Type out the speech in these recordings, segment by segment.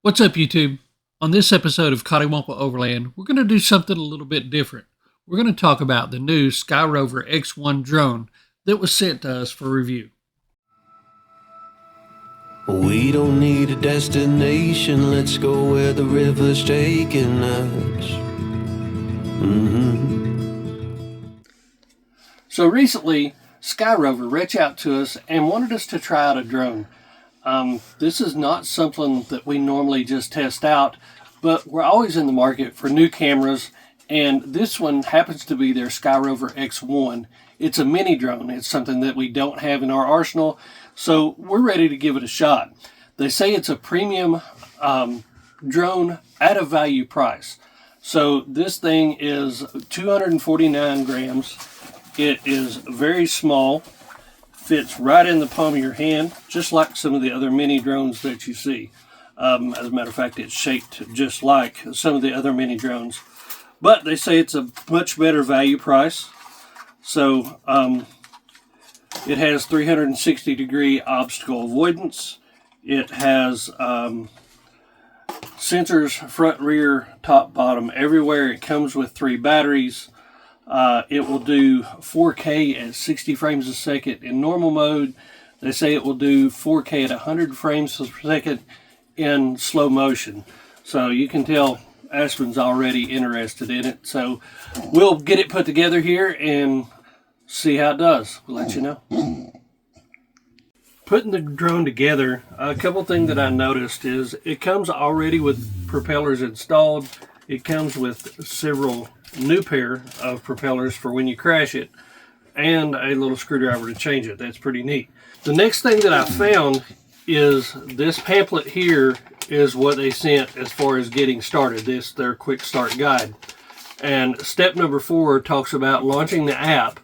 What's up, YouTube? On this episode of Coddiwomple Overland, we're going to do something a little bit different. We're going to talk about the new SKYROVER X1 drone that was sent to us for review. We don't need a destination, let's go where the river's taking us. So recently, SKYROVER reached out to us and wanted us to try out a drone. This is not something that we normally just test out, but we're always in the market for new cameras, and this one happens to be their SKYROVER X1. It's a mini drone. It's something that we don't have in our arsenal, so we're ready to give it a shot. They say it's a premium drone at a value price. So this thing is 249 grams. It is very small. Fits right in the palm of your hand, just like some of the other mini drones that you see. As a matter of fact, it's shaped just like some of the other mini drones. But they say it's a much better value price. So it has 360-degree obstacle avoidance. It has sensors front, rear, top, bottom, everywhere. It comes with 3 batteries. It will do 4K at 60 frames a second in normal mode. They say it will do 4K at 100 frames per second in slow motion. So you can tell Aspen's already interested in it. So we'll get it put together here and see how it does. We'll let you know. Putting the drone together, a couple things that I noticed is it comes already with propellers installed. It comes with several new pair of propellers for when you crash it, and a little screwdriver to change it. That's pretty neat. The next thing that I found is this pamphlet here is what they sent as far as getting started. This their quick start guide. And step number 4 talks about launching the app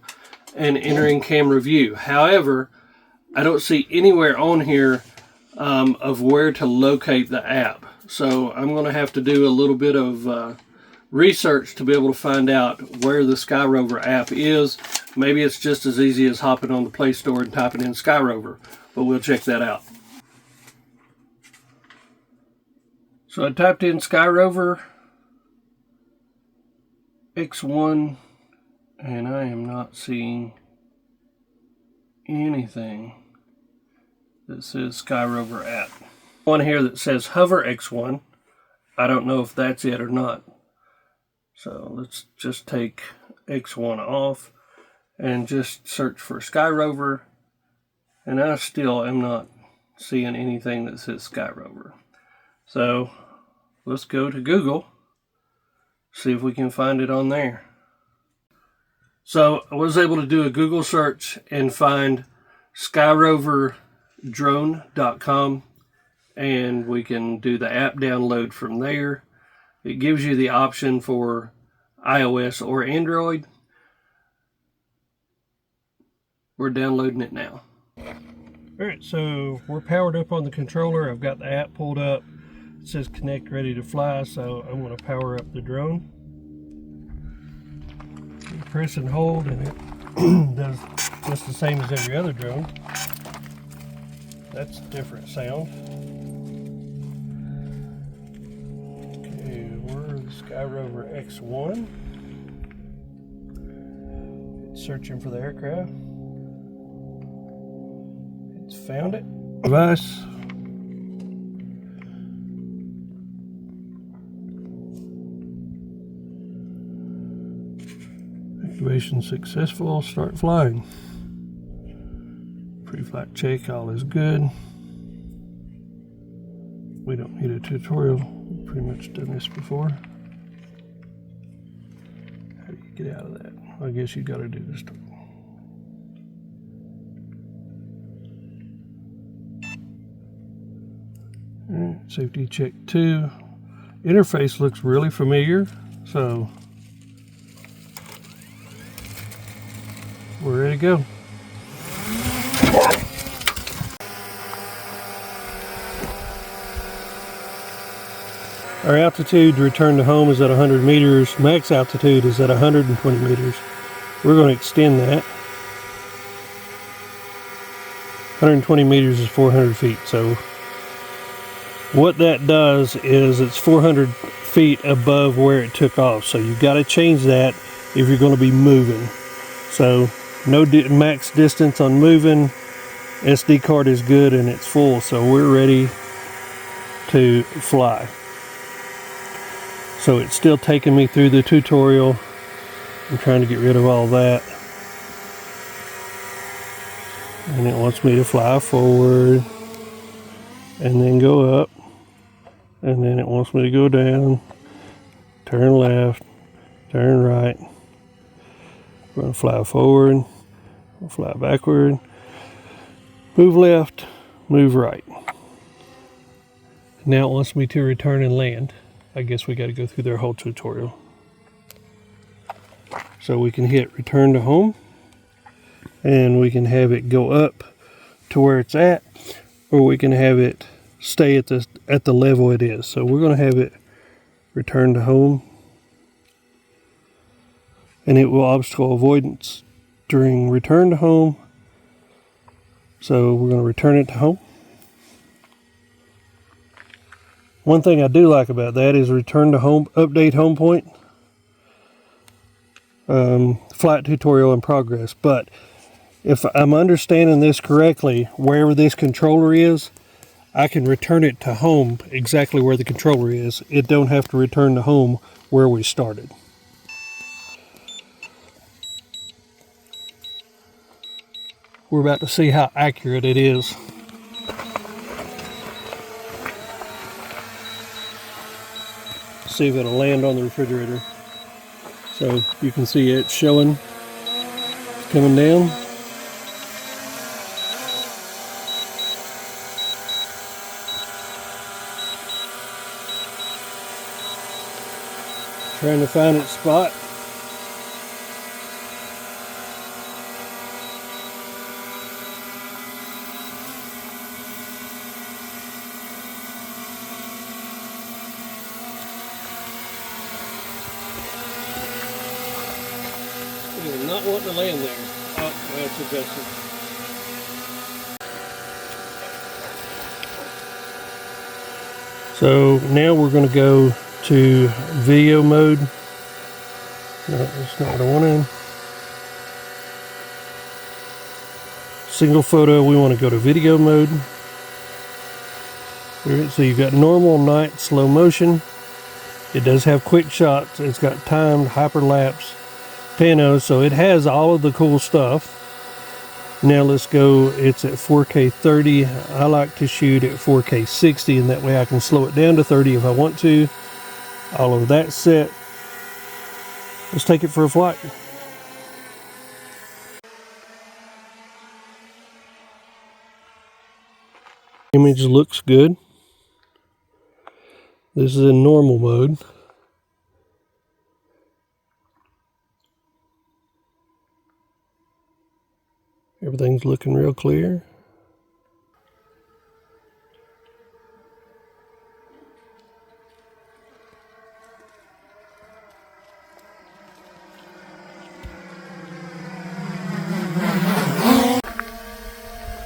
and entering camera view. However, I don't see anywhere on here of where to locate the app. So I'm going to have to do a little bit of research to be able to find out where the SKYROVER app is. Maybe it's just as easy as hopping on the Play Store and typing in SKYROVER, but we'll check that out. So I typed in SKYROVER X1 and I am not seeing anything that says SKYROVER app. One here that says Hover X1. I don't know if that's it or not. So let's just take X1 off and just search for SKYROVER, and I still am not seeing anything that says SKYROVER. So let's go to Google, see if we can find it on there. So I was able to do a Google search and find SKYROVERDrone.com, and we can do the app download from there. It gives you the option for iOS or Android. We're downloading it now. Alright, so we're powered up on the controller. I've got the app pulled up. It says connect, ready to fly, so I'm going to power up the drone. You press and hold and it does just the same as every other drone. That's a different sound. SKYROVER X1. It's searching for the aircraft. It's found it. Device. Activation successful. Start flying. Pre-flight check. All is good. We don't need a tutorial. We've pretty much done this before. How do you get out of that? I guess you got to do this. Alright, safety check 2. Interface looks really familiar, so we're ready to go. Our altitude to return to home is at 100 meters. Max altitude is at 120 meters. We're going to extend that. 120 meters is 400 feet, so What that does is it's 400 feet above where it took off. So you've got to change that if you're going to be moving. So no max distance on moving. SD card is good and it's full. So we're ready to fly. So it's still taking me through the tutorial. I'm trying to get rid of all that. And it wants me to fly forward and then go up. And then it wants me to go down, turn left, turn right. We're going to fly forward, we'll fly backward, move left, move right. Now it wants me to return and land. I guess we got to go through their whole tutorial. So we can hit return to home, and we can have it go up to where it's at, or we can have it stay at the level it is. So we're going to have it return to home, and it will obstacle avoidance during return to home. So we're going to return it to home. One thing I do like about that is return to home, update home point, flight tutorial in progress. But if I'm understanding this correctly, wherever this controller is, I can return it to home exactly where the controller is. It don't have to return to home where we started. We're about to see how accurate it is. See if it'll land on the refrigerator. So you can see it showing, it's coming down. Trying to find its spot. It is not wanting to land there. Oh, now it's adjusted. So now we're going to go to video mode. No, that's not what I want in. Single photo, we want to go to video mode. So you've got normal, night, slow motion. It does have quick shots. It's got timed, hyperlapse, pano, so it has all of the cool stuff. Now let's go, it's at 4K 30. I like to shoot at 4K 60, and that way I can slow it down to 30 if I want to. All of that set. Let's take it for a flight. Image looks good. This is in normal mode. Everything's looking real clear.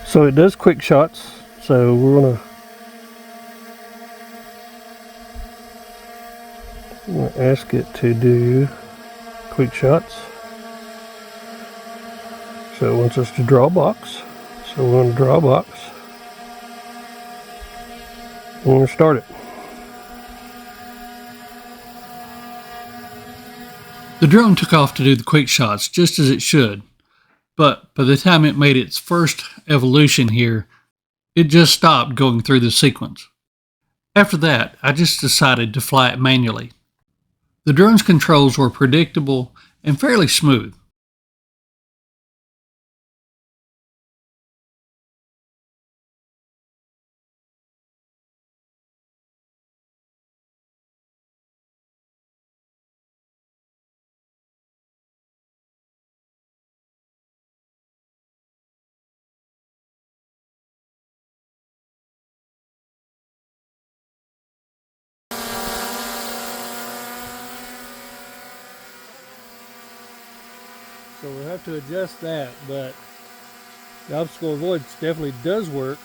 So it does quick shots, so we're gonna ask it to do quick shots. So it wants us to draw a box. So we're going to draw a box. We're going to start it. The drone took off to do the quick shots just as it should, but by the time it made its first evolution here, it just stopped going through the sequence. After that, I just decided to fly it manually. The drone's controls were predictable and fairly smooth. So we'll have to adjust that, but the obstacle avoidance definitely does work,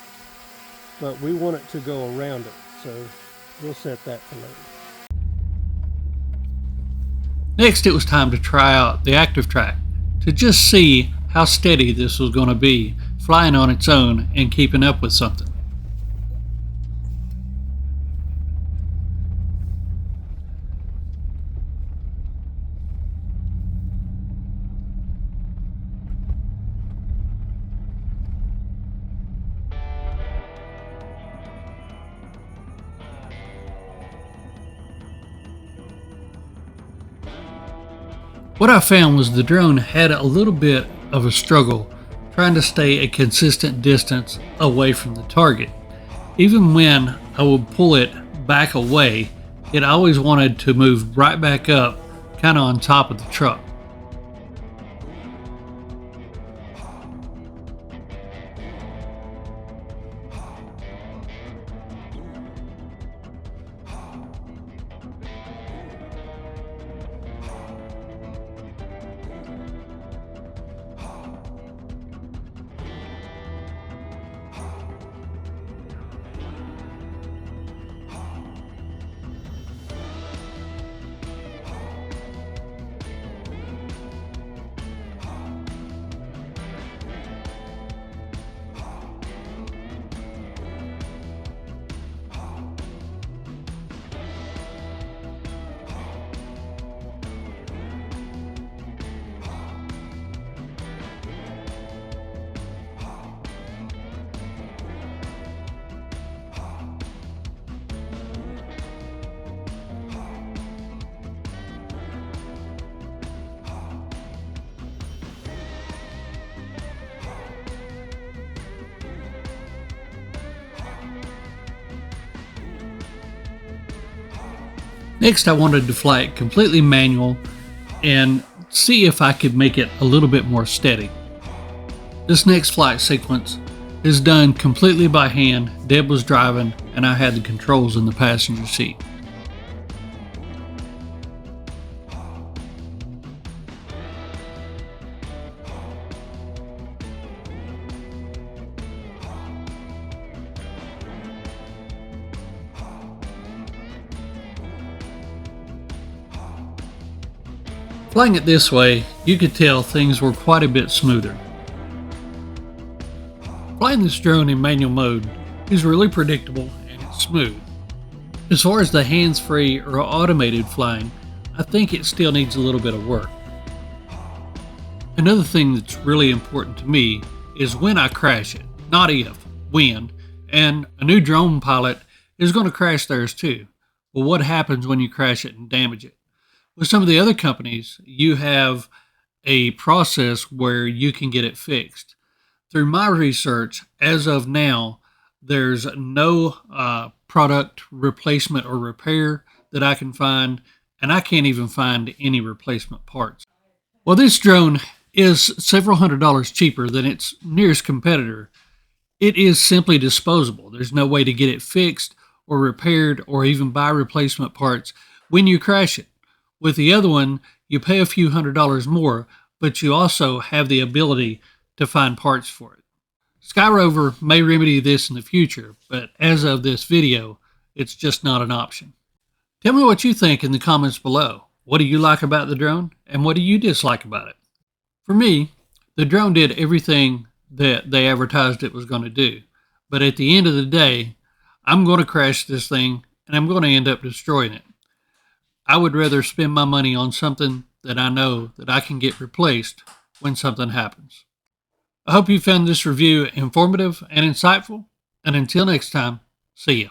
but we want it to go around it. so we'll set that for later. Next, it was time to try out the active track to just see how steady this was going to be, flying on its own and keeping up with something. What I found was the drone had a little bit of a struggle trying to stay a consistent distance away from the target. Even when I would pull it back away, it always wanted to move right back up, kind of on top of the truck. Next, I wanted to fly it completely manual and see if I could make it a little bit more steady. This next flight sequence is done completely by hand. Deb was driving and I had the controls in the passenger seat. Flying it this way, you could tell things were quite a bit smoother. Flying this drone in manual mode is really predictable and it's smooth. As far as the hands-free or automated flying, I think it still needs a little bit of work. Another thing that's really important to me is when I crash it, not if, when, and a new drone pilot is going to crash theirs too. Well, what happens when you crash it and damage it? With some of the other companies, you have a process where you can get it fixed. Through my research, as of now, there's no product replacement or repair that I can find, and I can't even find any replacement parts. Well, this drone is several $100s cheaper than its nearest competitor. It is simply disposable. There's no way to get it fixed or repaired or even buy replacement parts when you crash it. With the other one, you pay a few $100s more, but you also have the ability to find parts for it. SKYROVER may remedy this in the future, but as of this video, it's just not an option. Tell me what you think in the comments below. What do you like about the drone, and what do you dislike about it? For me, the drone did everything that they advertised it was going to do, but at the end of the day, I'm going to crash this thing, and I'm going to end up destroying it. I would rather spend my money on something that I know that I can get replaced when something happens. I hope you found this review informative and insightful, and until next time, see ya.